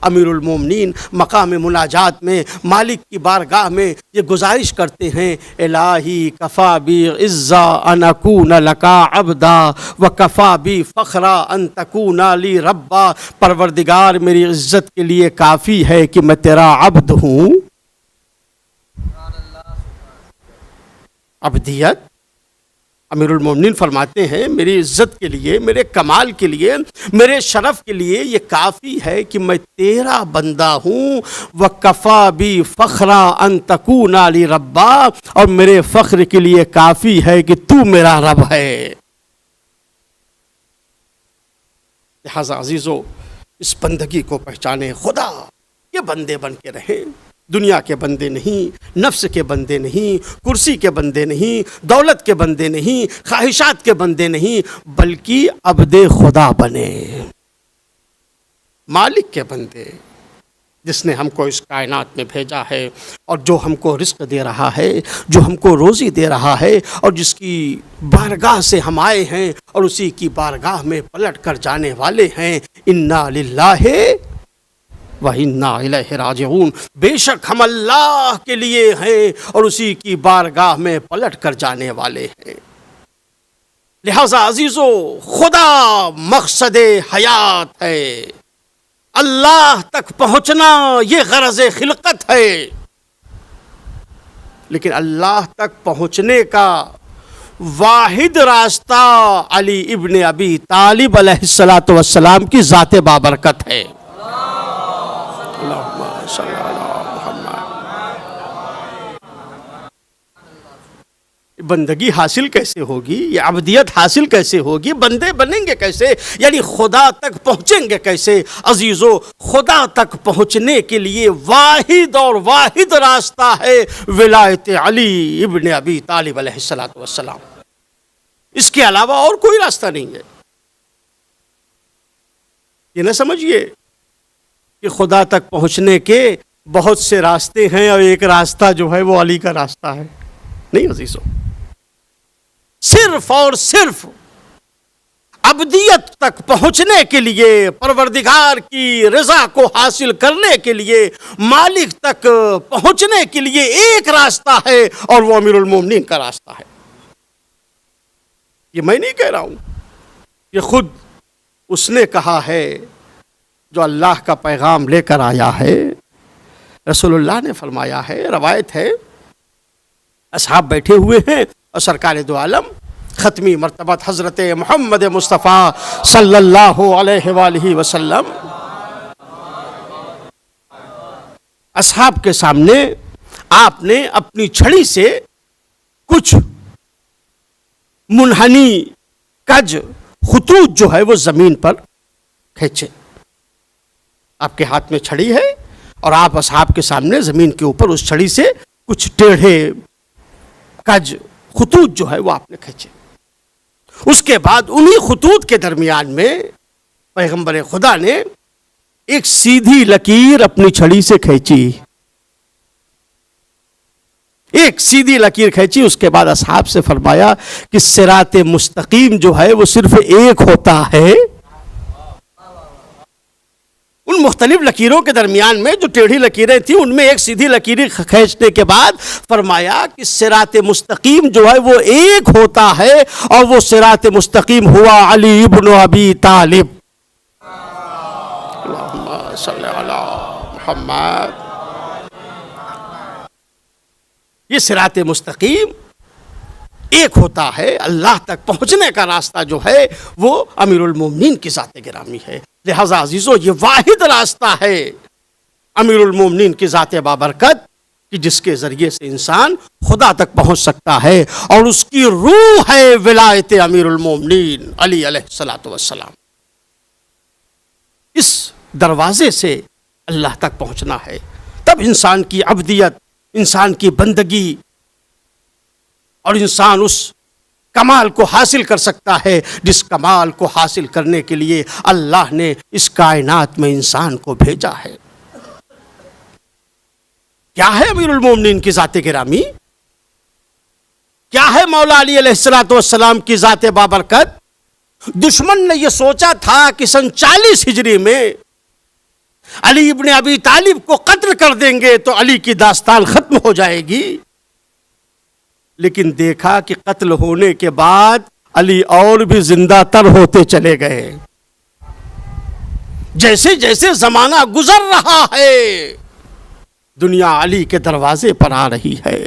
امیر المومنین مقام مناجات میں مالک کی بارگاہ میں یہ گزارش کرتے ہیں، الہی کفا بی عزا ان اکون لکا عبدا و کفا بی فخرا ان تکون لی ربا، پروردگار میری عزت کے لیے کافی ہے کہ میں تیرا عبد ہوں۔ عبدیت، امیر المومنین فرماتے ہیں میری عزت کے لیے، میرے کمال کے لیے، میرے شرف کے لیے یہ کافی ہے کہ میں تیرا بندہ ہوں۔ وَكَفَى بِي فَخْرًا أَن تَكُونَ لِي رَبًّا، اور میرے فخر کے لیے کافی ہے کہ تو میرا رب ہے۔ لہذا عزیزو اس بندگی کو پہچانے، خدا یہ بندے بن کے رہیں، دنیا کے بندے نہیں، نفس کے بندے نہیں، کرسی کے بندے نہیں، دولت کے بندے نہیں، خواہشات کے بندے نہیں، بلکہ عبد خدا بنے، مالک کے بندے، جس نے ہم کو اس کائنات میں بھیجا ہے اور جو ہم کو رزق دے رہا ہے، جو ہم کو روزی دے رہا ہے، اور جس کی بارگاہ سے ہم آئے ہیں اور اسی کی بارگاہ میں پلٹ کر جانے والے ہیں۔ انا للہ وَإِنَّا إِلَيْهِ رَاجِعُونَ، بے شک ہم اللہ کے لیے ہیں اور اسی کی بارگاہ میں پلٹ کر جانے والے ہیں۔ لہذا عزیزو خدا مقصد حیات ہے، اللہ تک پہنچنا یہ غرض خلقت ہے، لیکن اللہ تک پہنچنے کا واحد راستہ علی ابن ابی طالب علیہ السلام کی ذات بابرکت ہے۔ اللہم صلی علی محمد۔ بندگی حاصل کیسے ہوگی، یہ عبدیت حاصل کیسے ہوگی، بندے بنیں گے کیسے، یعنی خدا تک پہنچیں گے کیسے؟ عزیزو خدا تک پہنچنے کے لیے واحد اور واحد راستہ ہے ولایت علی ابن ابی طالب علیہ السلام، اس کے علاوہ اور کوئی راستہ نہیں ہے۔ یہ نہ سمجھیے کہ خدا تک پہنچنے کے بہت سے راستے ہیں اور ایک راستہ جو ہے وہ علی کا راستہ ہے، نہیں عزیزو، صرف اور صرف عبدیت تک پہنچنے کے لیے، پروردگار کی رضا کو حاصل کرنے کے لیے، مالک تک پہنچنے کے لیے ایک راستہ ہے اور وہ امیر المومنین کا راستہ ہے۔ یہ میں نہیں کہہ رہا ہوں، یہ خود اس نے کہا ہے جو اللہ کا پیغام لے کر آیا ہے، رسول اللہ نے فرمایا ہے، روایت ہے، اصحاب بیٹھے ہوئے ہیں اور سرکار دو عالم ختمی مرتبت حضرت محمد مصطفیٰ صلی اللہ علیہ وآلہ وسلم اصحاب کے سامنے آپ نے اپنی چھڑی سے کچھ منحنی کج خطوط جو ہے وہ زمین پر کھینچے۔ آپ کے ہاتھ میں چھڑی ہے اور آپ اصحاب کے سامنے زمین کے اوپر اس چھڑی سے کچھ ٹیڑھے کج خطوط جو ہے وہ آپ نے کھینچے۔ اس کے بعد انہی خطوط کے درمیان میں پیغمبر خدا نے ایک سیدھی لکیر اپنی چھڑی سے کھینچی، ایک سیدھی لکیر کھینچی۔ اس کے بعد اصحاب سے فرمایا کہ صراط مستقیم جو ہے وہ صرف ایک ہوتا ہے۔ ان مختلف لکیروں کے درمیان میں جو ٹیڑھی لکیریں تھیں ان میں ایک سیدھی لکیر کھینچنے کے بعد فرمایا کہ صراط مستقیم جو ہے وہ ایک ہوتا ہے اور وہ صراط مستقیم ہوا علی ابن ابی طالب۔ اللہم صلی علی محمد۔ یہ صراط مستقیم ایک ہوتا ہے، اللہ تک پہنچنے کا راستہ جو ہے وہ امیر المومنین کی ذات گرامی ہے۔ لہذا عزیزو یہ واحد راستہ ہے امیر المومنین کی ذات بابرکت کہ جس کے ذریعے سے انسان خدا تک پہنچ سکتا ہے، اور اس کی روح ہے ولایت امیر المومنین علی علیہ السلام۔ اس دروازے سے اللہ تک پہنچنا ہے، تب انسان کی عبدیت، انسان کی بندگی اور انسان اس کمال کو حاصل کر سکتا ہے جس کمال کو حاصل کرنے کے لیے اللہ نے اس کائنات میں انسان کو بھیجا ہے۔ کیا ہے امیر المومنین کی ذات گرامی؟ کیا ہے مولا علی علیہ السلام کی ذات بابرکت؟ دشمن نے یہ سوچا تھا کہ سن 40 ہجری میں علی ابن ابی طالب کو قتل کر دیں گے تو علی کی داستان ختم ہو جائے گی. لیکن دیکھا کہ قتل ہونے کے بعد علی اور بھی زندہ تر ہوتے چلے گئے. جیسے جیسے زمانہ گزر رہا ہے دنیا علی کے دروازے پر آ رہی ہے.